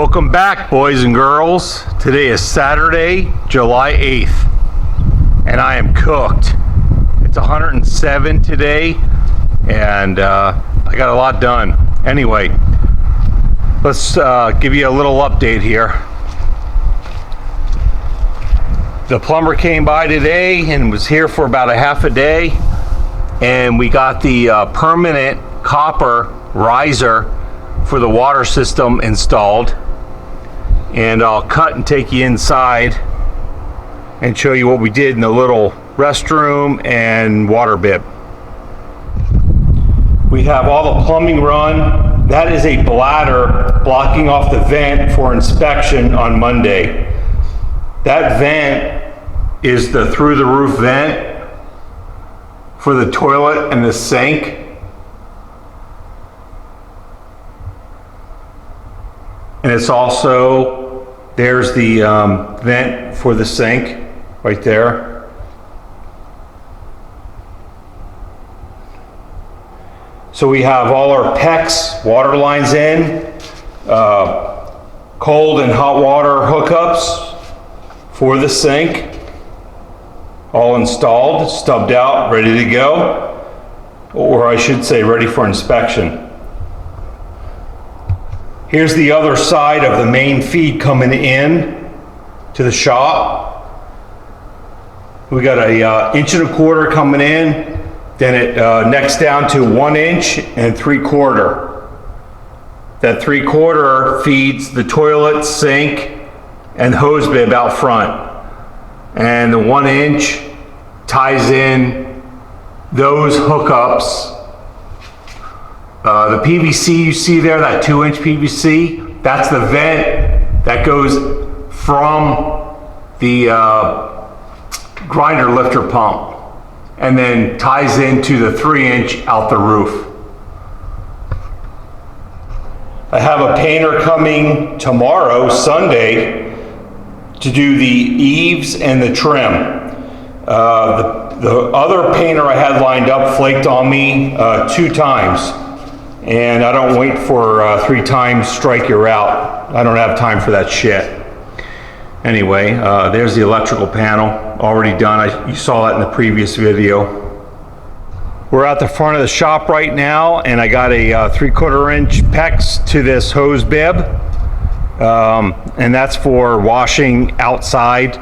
Welcome back, boys and girls. Today is Saturday, July 8th, and I am cooked. It's 107 today, and I got a lot done. Anyway, let's give you a little update here. The plumber came by today and was here for about a half a day, and we got the permanent copper riser for the water system installed. And I'll cut and take you inside and show you what we did in the little restroom and water bib. We have all the plumbing run. That is a bladder blocking off the vent for inspection on Monday. That vent is the through the roof vent for the toilet and the sink. And it's also, there's the vent for the sink right there. So we have all our PEX water lines in, cold and hot water hookups for the sink, all installed, stubbed out, ready to go, or I should say ready for inspection. Here's the other side of the main feed coming in to the shop. We got a 1.25 inches coming in, then it necks down to 1 inch and 3/4. That 3/4 feeds the toilet, sink, and hose bib out front. And the 1 inch ties in those hookups. The PVC you see there, that 2-inch PVC, that's the vent that goes from the grinder lifter pump and then ties into the 3-inch out the roof. I have a painter coming tomorrow, Sunday, to do the eaves and the trim. The other painter I had lined up flaked on me 2 times. And I don't wait for 3 times strike you're out. I don't have time for that shit. Anyway, there's the electrical panel already done. You saw that in the previous video. We're at the front of the shop right now, and I got a 3/4 inch PEX to this hose bib. And that's for washing outside.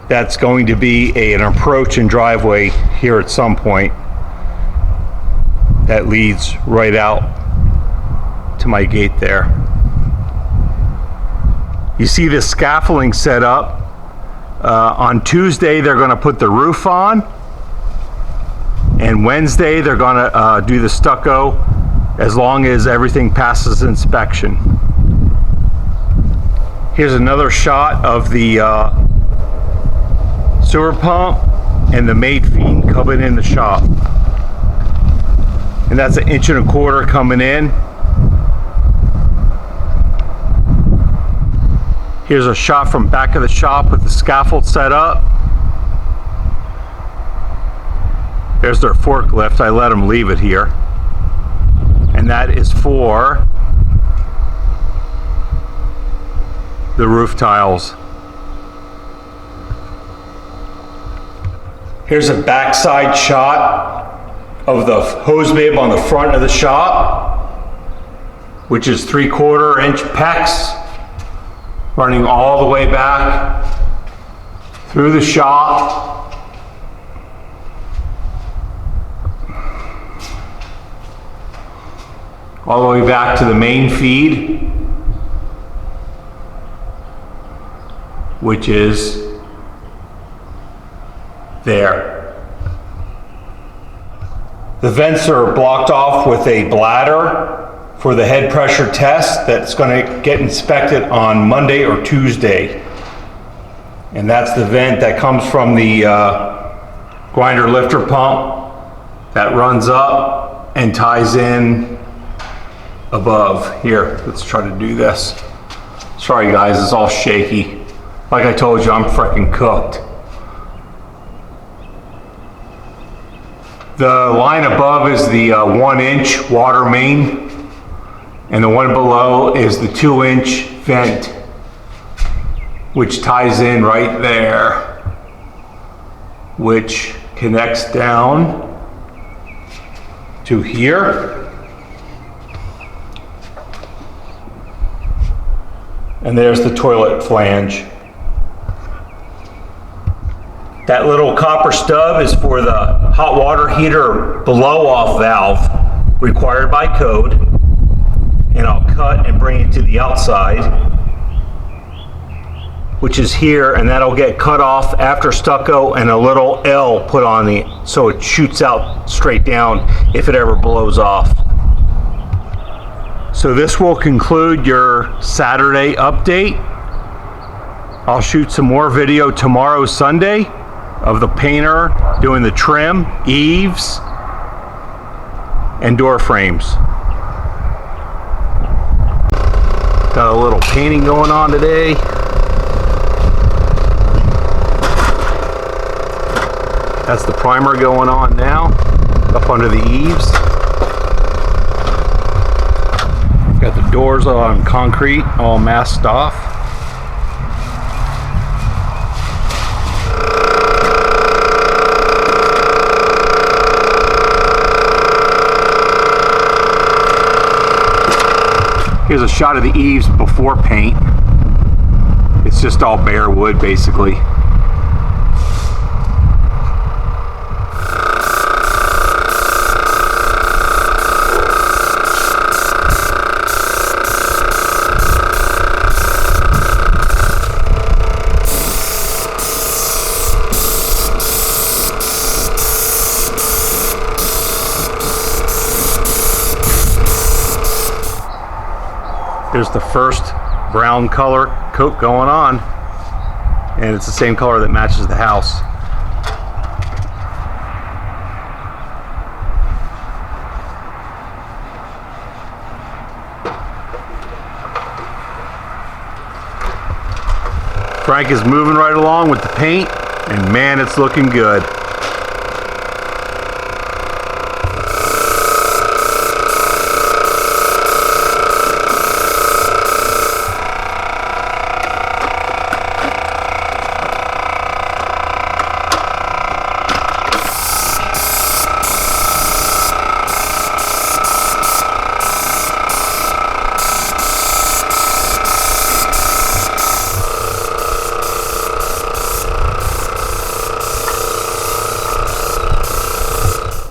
That's going to be an approach and driveway here at some point. That leads right out to my gate there. You see this scaffolding set up. On Tuesday they're going to put the roof on, and Wednesday they're going to do the stucco as long as everything passes inspection. Here's another shot of the sewer pump and the main feed coming in the shop. And that's 1.25 inches coming in. Here's a shot from back of the shop with the scaffold set up. There's their forklift. I let them leave it here. And that is for the roof tiles. Here's a backside shot of the hose bib on the front of the shop, which is 3/4 inch PEX running all the way back through the shop all the way back to the main feed, which is there. The vents are blocked off with a bladder for the head pressure test that's going to get inspected on Monday or Tuesday. And that's the vent that comes from the grinder lifter pump that runs up and ties in above. Here, let's try to do this. Sorry guys, it's all shaky. Like I told you, I'm freaking cooked. The line above is the 1 inch water main And the one below is the 2-inch vent, which ties in right there, which connects down to here. And there's the toilet flange. That little copper stub is for the hot water heater blow-off valve required by code. And I'll cut and bring it to the outside, which is here, and that'll get cut off after stucco and a little L put on it so it shoots out straight down if it ever blows off. So this will conclude your Saturday update. I'll shoot some more video tomorrow, Sunday, of the painter doing the trim, eaves, and door frames. Got a little painting going on today. That's the primer going on now, up under the eaves. Got the doors on concrete, all masked off. Here's a shot of the eaves before paint. It's just all bare wood, basically. There's the first brown color coat going on, and it's the same color that matches the house. Frank is moving right along with the paint, and man, it's looking good.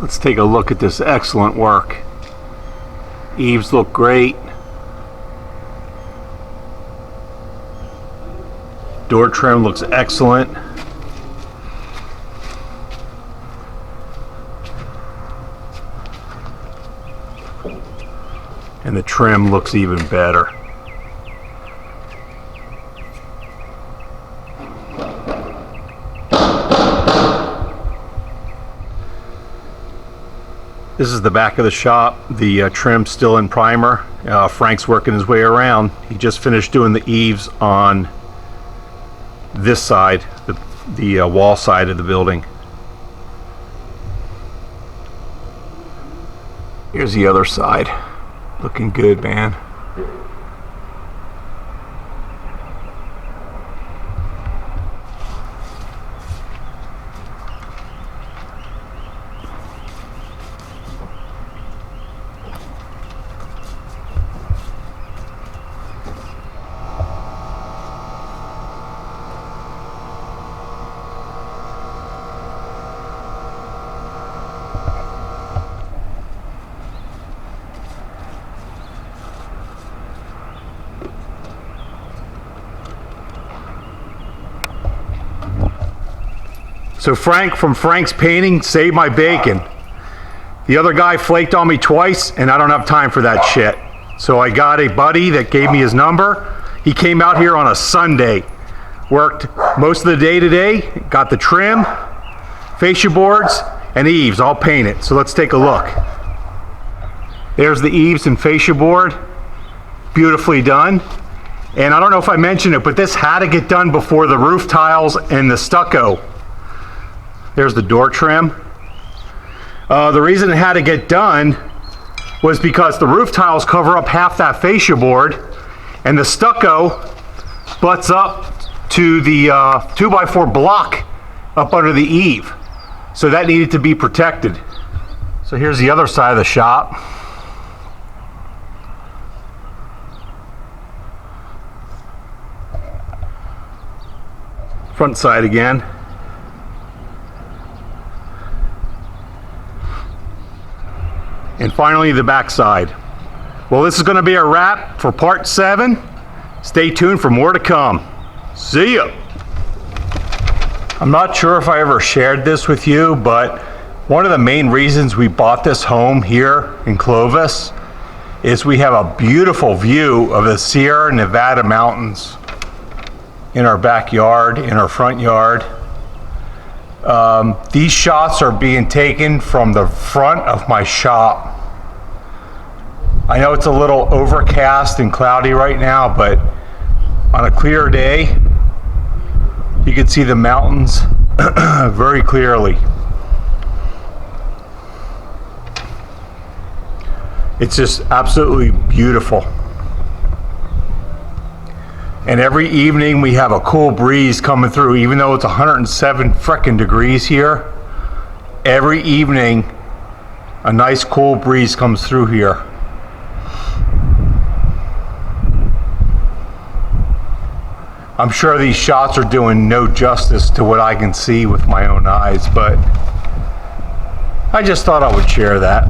Let's take a look at this excellent work. Eaves look great. Door trim looks excellent. And the trim looks even better. This is the back of the shop. The trim's still in primer. Frank's working his way around. He just finished doing the eaves on this side, the wall side of the building. Here's the other side. Looking good, man. So Frank from Frank's Painting saved my bacon. The other guy flaked on me twice, and I don't have time for that shit. So I got a buddy that gave me his number. He came out here on a Sunday, worked most of the day today, got the trim, fascia boards, and eaves all painted. So let's take a look. There's the eaves and fascia board, beautifully done. And I don't know if I mentioned it, but this had to get done before the roof tiles and the stucco. There's the door trim. The reason it had to get done was because the roof tiles cover up half that fascia board, and the stucco butts up to the 2x4 block up under the eave. So that needed to be protected. So here's the other side of the shop. Front side again. And finally the back side. Well, this is going to be a wrap for part 7. Stay tuned for more to come. See ya! I'm not sure if I ever shared this with you, but one of the main reasons we bought this home here in Clovis is we have a beautiful view of the Sierra Nevada mountains in our backyard, in our front yard. These shots are being taken from the front of my shop. I know it's a little overcast and cloudy right now, but on a clear day, you can see the mountains very clearly. It's just absolutely beautiful. And every evening we have a cool breeze coming through, even though it's 107 frickin' degrees here. Every evening, a nice cool breeze comes through here. I'm sure these shots are doing no justice to what I can see with my own eyes, but I just thought I would share that.